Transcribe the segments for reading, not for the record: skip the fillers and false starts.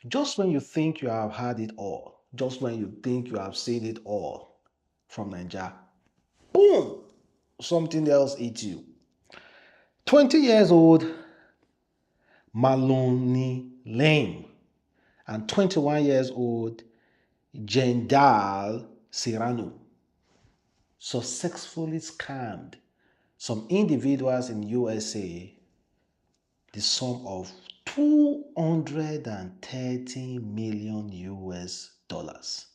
Just when you think you have had it all, just when you think you have seen it all from Nigeria, boom, something else hits you. 20 years old Maloney Lane and 21 years old Jendal Serrano successfully scammed some individuals in USA the sum of 230 million US dollars.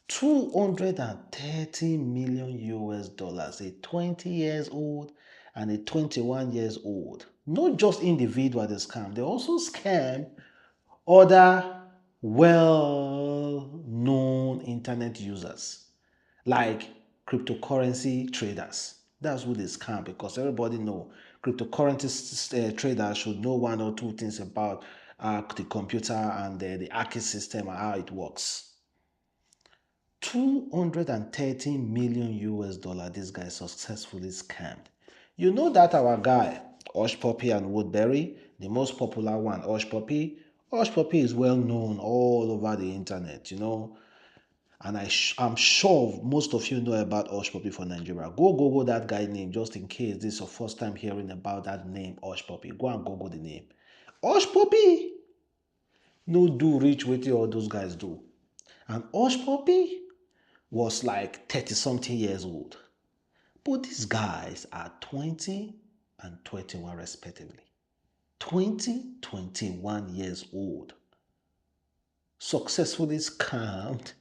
230 million US dollars. A 20 years old and a 21 years old. Not just individual they scam, they also scam other well-known internet users like cryptocurrency traders. That's who they scam, because everybody know cryptocurrency traders should know one or two things about the computer and the hacking system and how it works. 230 million US dollar this guy successfully scammed. You know that our guy, Hushpuppi and Woodbury, the most popular one, Hushpuppi. Hushpuppi is well known all over the internet, and I'm sure most of you know about Hushpuppi for Nigeria. Go Google that guy's name just in case this is your first time hearing about that name, Hushpuppi. Go and Google the name. Hushpuppi no do reach with all those guys do. And Hushpuppi was like 30 something years old. But these guys are 20 and 21 respectively. 20, 21 years old. Successfully scammed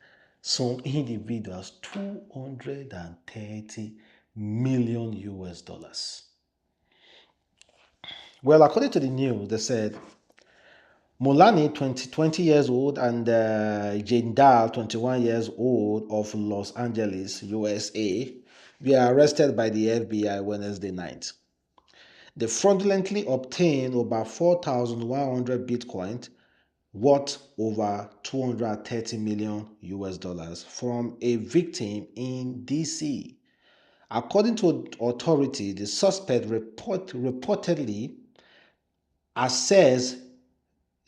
some individuals 230 million US dollars. Well, according to the news, they said Molani, 20 years old, and Jane Dahl, 21 years old, of Los Angeles, USA, were arrested by the FBI Wednesday night. They fraudulently obtained over 4,100 Bitcoin, worth over 230 million US dollars, from a victim in DC. According to authority, the suspect reportedly accessed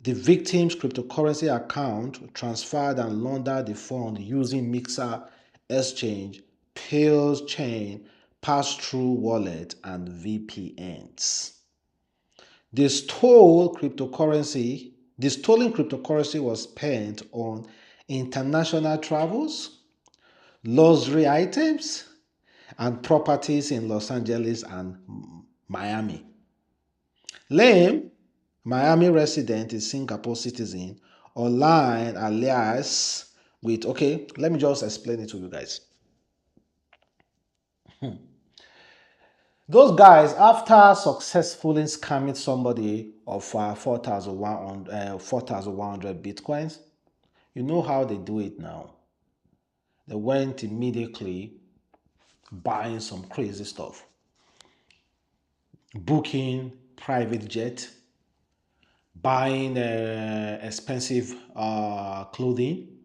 the victim's cryptocurrency account, transferred and laundered the fund using Mixer Exchange, Pales Chain, pass-through wallet, and VPNs. The stolen cryptocurrency was spent on international travels, luxury items, and properties in Los Angeles and Miami. Lame, Miami resident, is Singapore citizen, online alias with, okay, let me just explain it to you guys. Those guys, after successfully scamming somebody of 4,100 Bitcoins, you know how they do it now. They went immediately buying some crazy stuff, booking private jet, buying expensive clothing,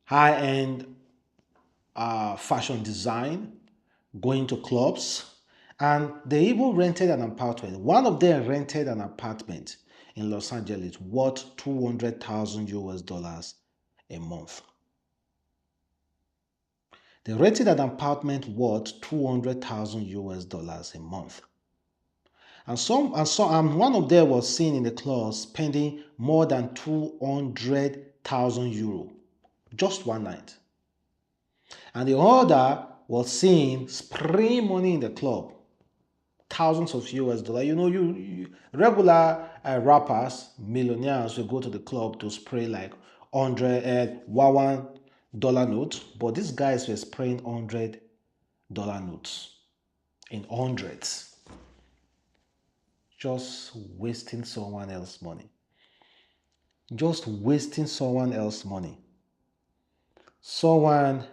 high-end fashion design, going to clubs, and they even rented an apartment. One of them rented an apartment in Los Angeles worth 200,000 US dollars a month. They rented an apartment worth 200,000 US dollars a month. And one of them was seen in the club spending more than 200,000 euro just one night. And the other was seen spraying money in the club, thousands of US dollars. Regular rappers, millionaires will go to the club to spray like 100 notes, but these guys were spraying $100 notes in hundreds. Just wasting someone else's money. Just wasting someone else's money. Someone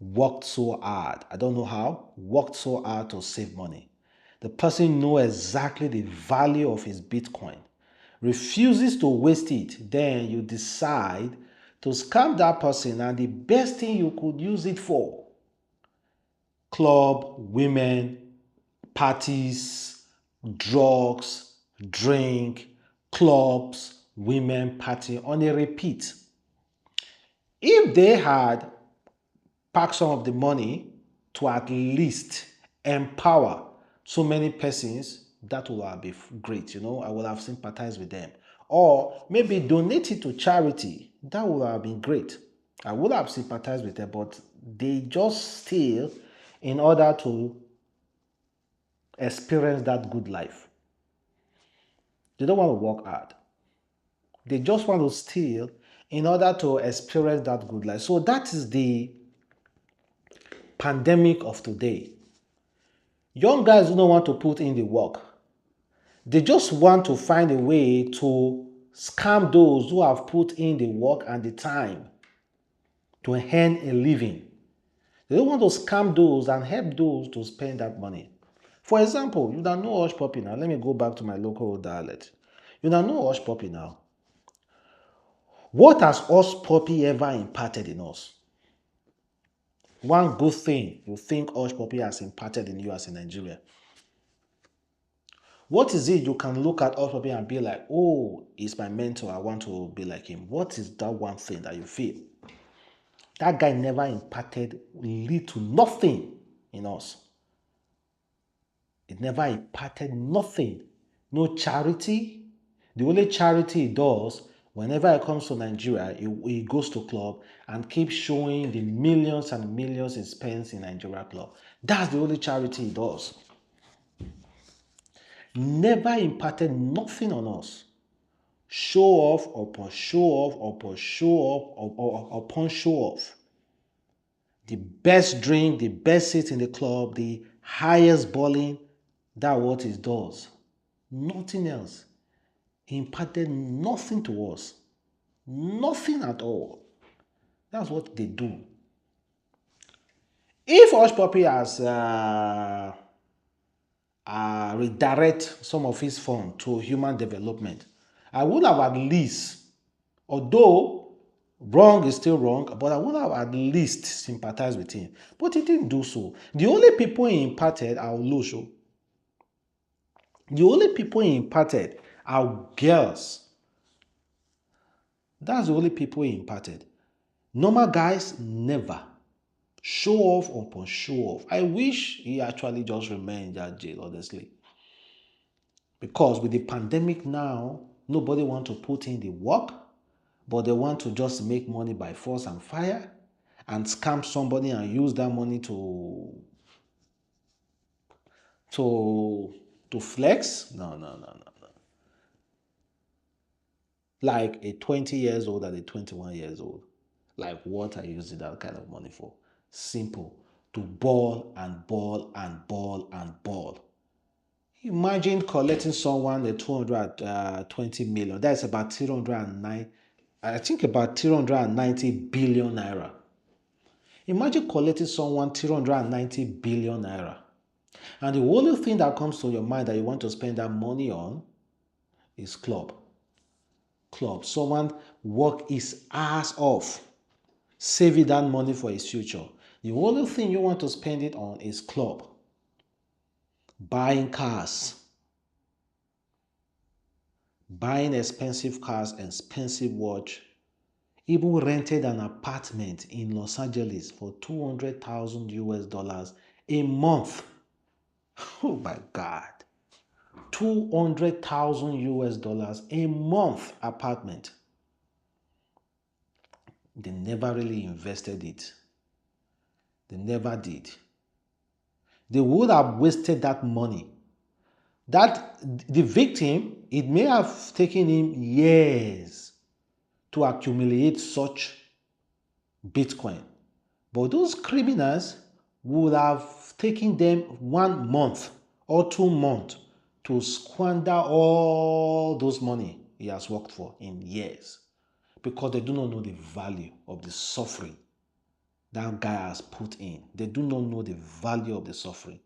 worked so hard, I don't know how, worked so hard to save money. The person knows exactly the value of his Bitcoin, refuses to waste it, then you decide to scam that person, and the best thing you could use it for: club, women, parties, drugs, drink, clubs, women party on a repeat. If they had packed some of the money to at least empower so many persons, that would have been great. I would have sympathized with them. Or maybe donate it to charity. That would have been great. I would have sympathized with them, but they just steal in order to experience that good life. They don't want to work hard. They just want to steal in order to experience that good life. So that is the pandemic of today. Young guys do not want to put in the work. They just want to find a way to scam those who have put in the work and the time to earn a living. They don't want to scam those and help those to spend that money. For example, you don't know Hushpuppi now. Let me go back to my local dialect. You don't know Hushpuppi now. What has Hushpuppi ever imparted in us? One good thing you think Hushpuppi has imparted in you as a Nigerian. What is it you can look at Hushpuppi and be like, oh, he's my mentor, I want to be like him? What is that one thing that you feel? That guy never imparted little, nothing in us. It never imparted nothing. No charity. The only charity he does, whenever he comes to Nigeria, he goes to club and keeps showing the millions and millions he spends in Nigeria club. That's the only charity he does. Never imparted nothing on us. Show off upon show off upon show off upon show off. The best drink, the best seat in the club, the highest balling, that's what it does. Nothing else. He imparted nothing to us. Nothing at all. That's what they do. If Hushpuppi has redirect some of his funds to human development, I would have at least, although wrong is still wrong, but I would have at least sympathized with him. But he didn't do so. The only people he imparted are Olosho. The only people he imparted are girls. That's the only people he imparted. Normal guys, never. Show off upon show off. I wish he actually just remained in that jail, honestly. Because with the pandemic now, nobody wants to put in the work, but they want to just make money by force and fire and scam somebody and use that money to flex. No. Like a 20 years old and a 21 years old. Like, what are you using that kind of money for? Simple. To ball and ball and ball and ball. Imagine collecting someone a 220 million. That's about 309. I think about 390 billion naira. Imagine collecting someone 390 billion naira. And the only thing that comes to your mind that you want to spend that money on is club. Someone work his ass off, saving that money for his future. The only thing you want to spend it on is club. Buying cars. Buying expensive cars, expensive watch. Even rented an apartment in Los Angeles for 200,000 US dollars a month. Oh my God. 200,000 US dollars a month apartment. They never really invested it. They never did. They would have wasted that money. That the victim, it may have taken him years to accumulate such Bitcoin. But those criminals would have taken them 1 month or 2 months to squander all those money he has worked for in years, because they do not know the value of the suffering that guy has put in. They do not know the value of the suffering.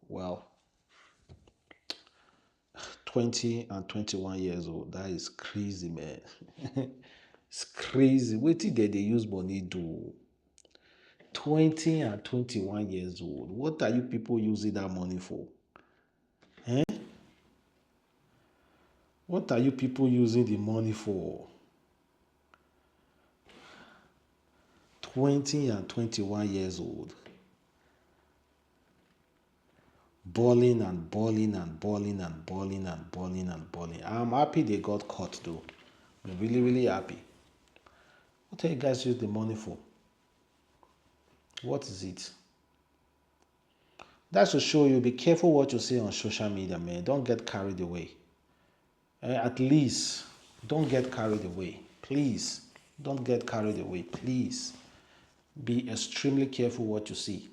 Well, 20 and 21 years old, that is crazy, man. It's crazy. What did they use money do? 20 and 21 years old. What are you people using that money for? Eh? What are you people using the money for? 20 and 21 years old. Balling and balling and balling and balling and balling and balling. I'm happy they got caught though. I'm really, really happy. What are you guys use the money for? What is it? That's to show you, be careful what you say on social media, man. Don't get carried away. At least, don't get carried away. Please, don't get carried away. Please, be extremely careful what you see.